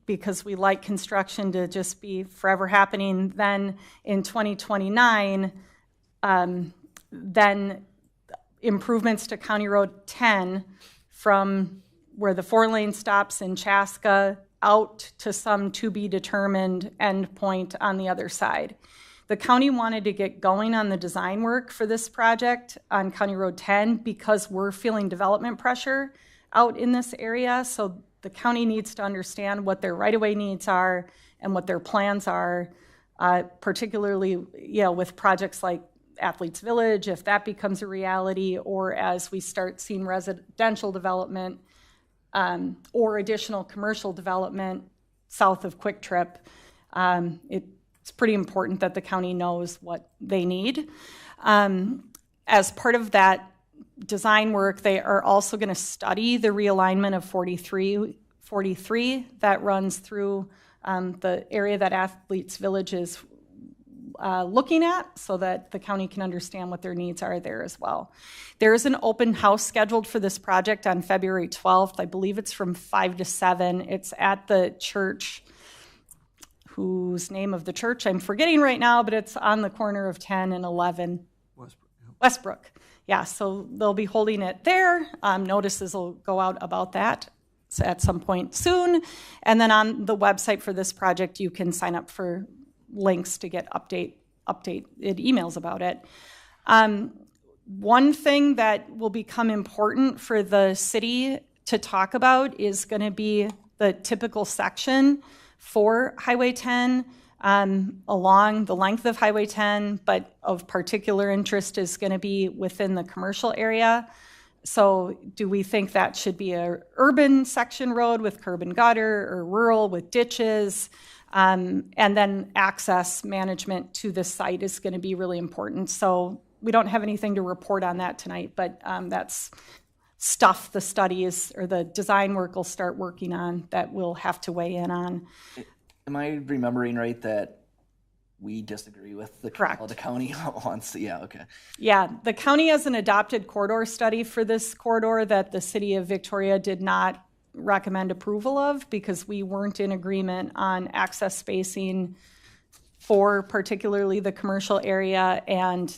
because we like construction to just be forever happening, then in 2029, then improvements to County Road 10 from where the 4-lane stops in Chaska out to some to-be-determined endpoint on the other side. The county wanted to get going on the design work for this project on County Road 10 because we're feeling development pressure out in this area. So the county needs to understand what their right-of-way needs are and what their plans are, particularly with projects like Athletes Village, if that becomes a reality, or as we start seeing residential development or additional commercial development south of Quick Trip. It's pretty important that the county knows what they need. As part of that design work, they are also going to study the realignment of 43 that runs through the area that Athletes Village is looking at, so that the county can understand what their needs are there as well. There is an open house scheduled for this project on February 12th. I believe it's from 5 to 7. It's at the church, whose name of the church I'm forgetting right now, but it's on the corner of 10 and 11. Westbrook. Yeah, so they'll be holding it there. Notices will go out about that at some point soon. And then on the website for this project, you can sign up for links to get updated emails about it. One thing that will become important for the city to talk about is going to be the typical section for Highway 10 along the length of Highway 10, but of particular interest is going to be within the commercial area. So do we think that should be a urban section road with curb and gutter, or rural with ditches? And then access management to this site is going to be really important. So we don't have anything to report on that tonight, but that's stuff the studies or the design work will start working on that we'll have to weigh in on. Am I remembering right that we disagree with the county wants to, yeah, okay. Yeah, the county has an adopted corridor study for this corridor that the city of Victoria did not recommend approval of because we weren't in agreement on access spacing for particularly the commercial area, and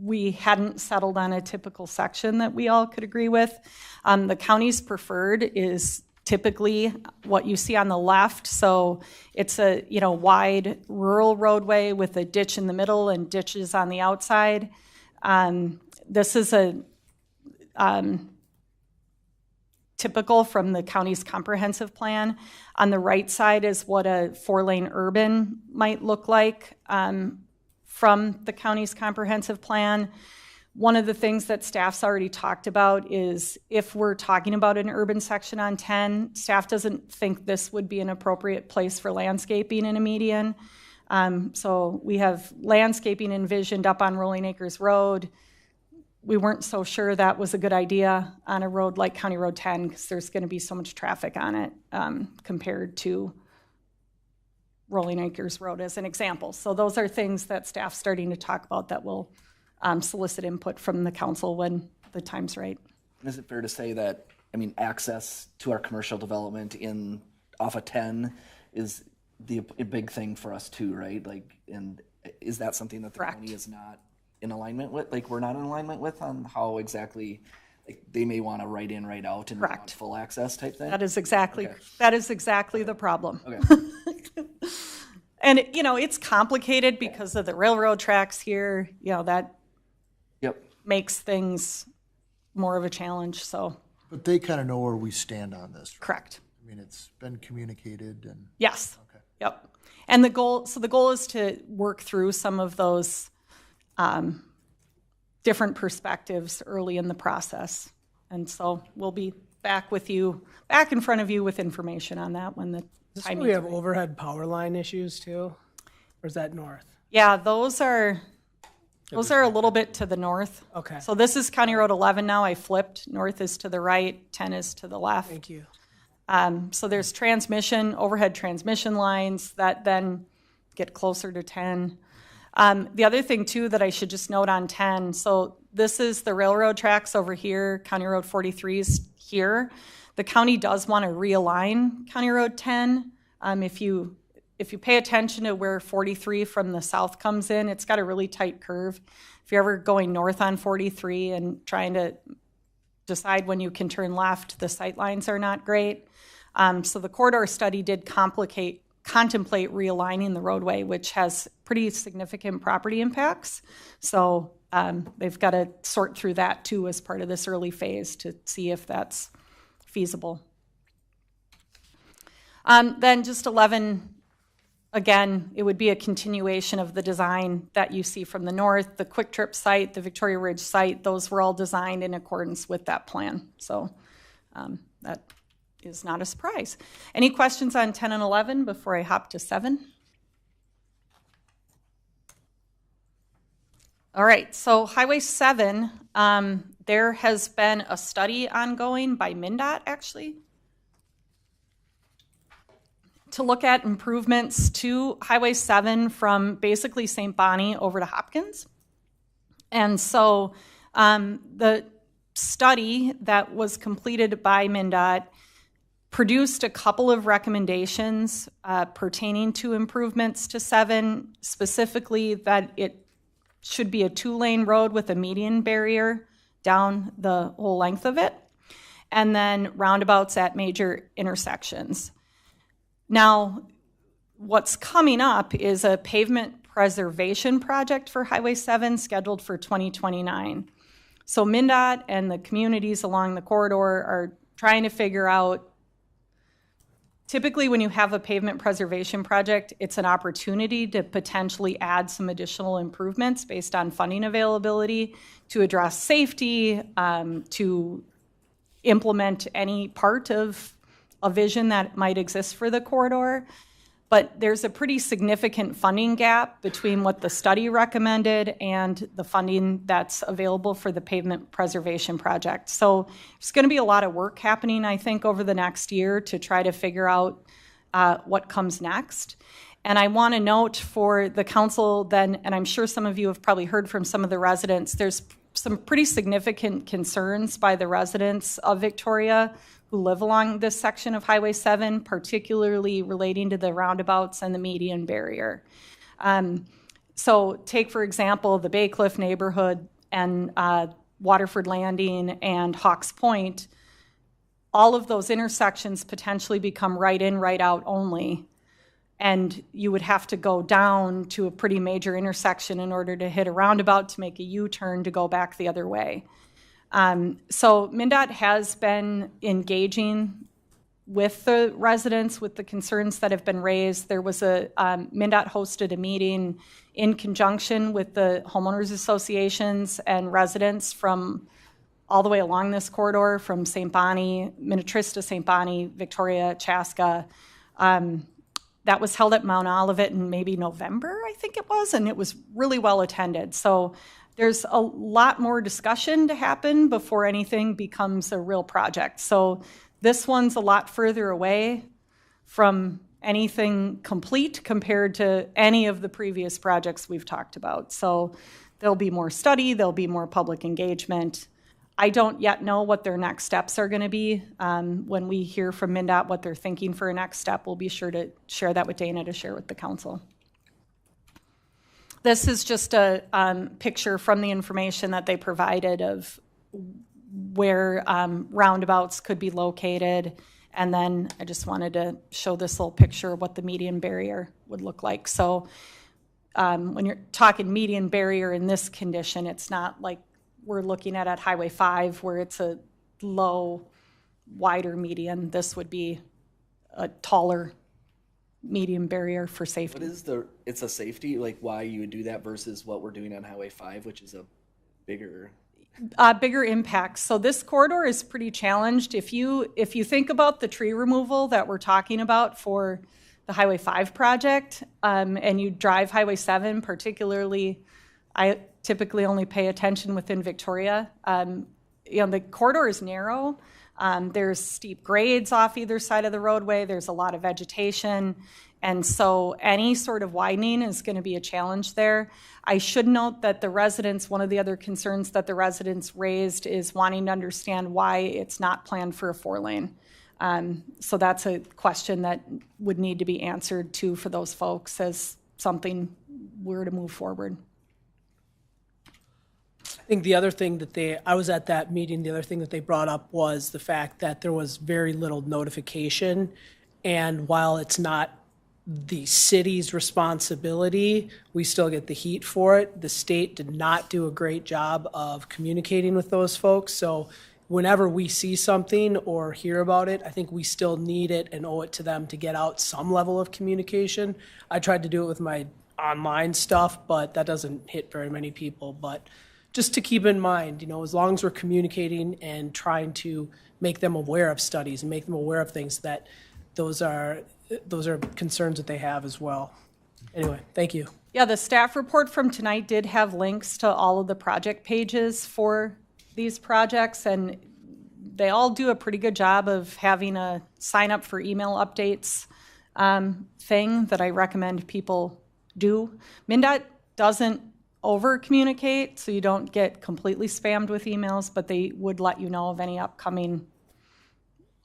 we hadn't settled on a typical section that we all could agree with. The county's preferred is typically what you see on the left. So it's a wide rural roadway with a ditch in the middle and ditches on the outside. This is a typical from the county's comprehensive plan. On the right side is what a 4-lane urban might look like from the county's comprehensive plan. One of the things that staff's already talked about is if we're talking about an urban section on 10, staff doesn't think this would be an appropriate place for landscaping in a median. So we have landscaping envisioned up on Rolling Acres Road. We weren't so sure that was a good idea on a road like County Road 10 because there's going to be so much traffic on it compared to Rolling Acres Road as an example. So those are things that staff's starting to talk about that will solicit input from the council when the time's right. Is it fair to say that, access to our commercial development off of 10 is a big thing for us too, right? And is that something that the county is not in alignment with? We're not in alignment with on how exactly, they may want to write in, write out, and want full access type thing? That is exactly the problem. Okay. And it's complicated because of the railroad tracks here. That makes things more of a challenge. So, But they kind of know where we stand on this. Right? Correct. It's been communicated and. Yes. Okay. Yep. And the goal is to work through some of those different perspectives early in the process. And so we'll be back in front of you with information on that when the timing. We have overhead power line issues too, or is that north? Yeah, those are a little bit to the north. Okay. So this is County Road 11 now. I flipped. North is to the right, 10 is to the left. Thank you. So there's overhead transmission lines that then get closer to 10. The other thing too that I should just note on 10, so this is the railroad tracks over here, County Road 43 is here. The county does want to realign County Road 10. If you pay attention to where 43 from the south comes in, it's got a really tight curve. If you're ever going north on 43 and trying to decide when you can turn left, the sight lines are not great. So the corridor study did contemplate realigning the roadway, which has pretty significant property impacts. So they've got to sort through that too as part of this early phase to see if that's feasible. Then just 11, again, it would be a continuation of the design that you see from the north. The Quick Trip site, the Victoria Ridge site, those were all designed in accordance with that plan. So that is not a surprise. Any questions on 10 and 11 before I hop to 7? All right, so Highway 7, there has been a study ongoing by MnDOT actually to look at improvements to Highway 7 from basically St. Bonnie over to Hopkins. And so the study that was completed by MnDOT produced a couple of recommendations pertaining to improvements to 7, specifically that it should be a 2-lane road with a median barrier down the whole length of it, and then roundabouts at major intersections. Now, what's coming up is a pavement preservation project for Highway 7 scheduled for 2029. So MnDOT and the communities along the corridor are trying to figure out, typically when you have a pavement preservation project, it's an opportunity to potentially add some additional improvements based on funding availability to address safety, to implement any part of a vision that might exist for the corridor. But there's a pretty significant funding gap between what the study recommended and the funding that's available for the pavement preservation project. So there's going to be a lot of work happening, I think, over the next year to try to figure out what comes next. And I want to note for the council then, and I'm sure some of you have probably heard from some of the residents, there's some pretty significant concerns by the residents of Victoria who live along this section of Highway 7, particularly relating to the roundabouts and the median barrier. So take, for example, the Bay Cliff neighborhood and Waterford Landing and Hawks Point. All of those intersections potentially become right in, right out only. And you would have to go down to a pretty major intersection in order to hit a roundabout to make a U-turn to go back the other way. So MnDOT has been engaging with the residents, with the concerns that have been raised. There was MnDOT hosted a meeting in conjunction with the homeowners associations and residents from all the way along this corridor, from St. Bonnie, Minnetrista, St. Bonnie, Victoria, Chaska. That was held at Mount Olivet in maybe November, I think it was, and it was really well attended. So there's a lot more discussion to happen before anything becomes a real project. So this one's a lot further away from anything complete compared to any of the previous projects we've talked about. So there'll be more study, there'll be more public engagement. I don't yet know what their next steps are going to be. When we hear from MnDOT what they're thinking for a next step, we'll be sure to share that with Dana to share with the council. This is just a picture from the information that they provided of where roundabouts could be located. And then I just wanted to show this little picture of what the median barrier would look like. So when you're talking median barrier in this condition, it's not like we're looking at Highway 5 where it's a low, wider median. This would be a taller median barrier for safety. What is it's a safety, like why you would do that versus what we're doing on Highway 5, which is a bigger... Bigger impacts. So this corridor is pretty challenged. If you think about the tree removal that we're talking about for the Highway 5 project, and you drive Highway 7, particularly, I typically only pay attention within Victoria. The corridor is narrow. There's steep grades off either side of the roadway. There's a lot of vegetation. And so any sort of widening is going to be a challenge there. I should note that one of the other concerns that the residents raised is wanting to understand why it's not planned for a 4-lane. So that's a question that would need to be answered too for those folks as something were to move forward. I think the other thing that I was at that meeting, the other thing that they brought up was the fact that there was very little notification. And while it's not the city's responsibility, we still get the heat for it. The state did not do a great job of communicating with those folks. So whenever we see something or hear about it, I think we still need it and owe it to them to get out some level of communication. I tried to do it with my online stuff, but that doesn't hit very many people. But just to keep in mind, as long as we're communicating and trying to make them aware of studies and make them aware of things, that those are concerns that they have as well. Anyway, thank you. Yeah, the staff report from tonight did have links to all of the project pages for these projects, and they all do a pretty good job of having a sign up for email updates thing that I recommend people do. MnDOT doesn't over communicate, so you don't get completely spammed with emails, but they would let you know of any upcoming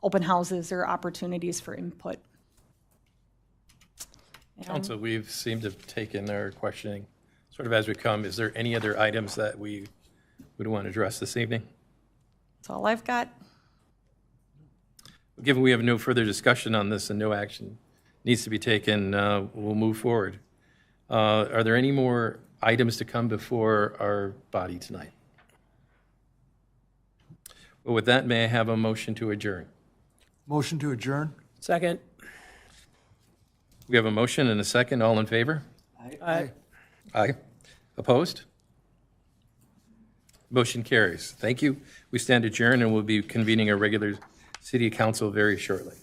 open houses or opportunities for input. Council, we've seemed to have taken our questioning sort of as we come. Is there any other items that we would want to address this evening? That's all I've got. Given we have no further discussion on this and no action needs to be taken, we'll move forward. Are there any more items to come before our body tonight? Well, with that, may I have a motion to adjourn? Motion to adjourn? Second. We have a motion and a second. All in favor? Aye. Aye. Opposed? Motion carries. Thank you. We stand adjourned and we'll be convening a regular city council very shortly.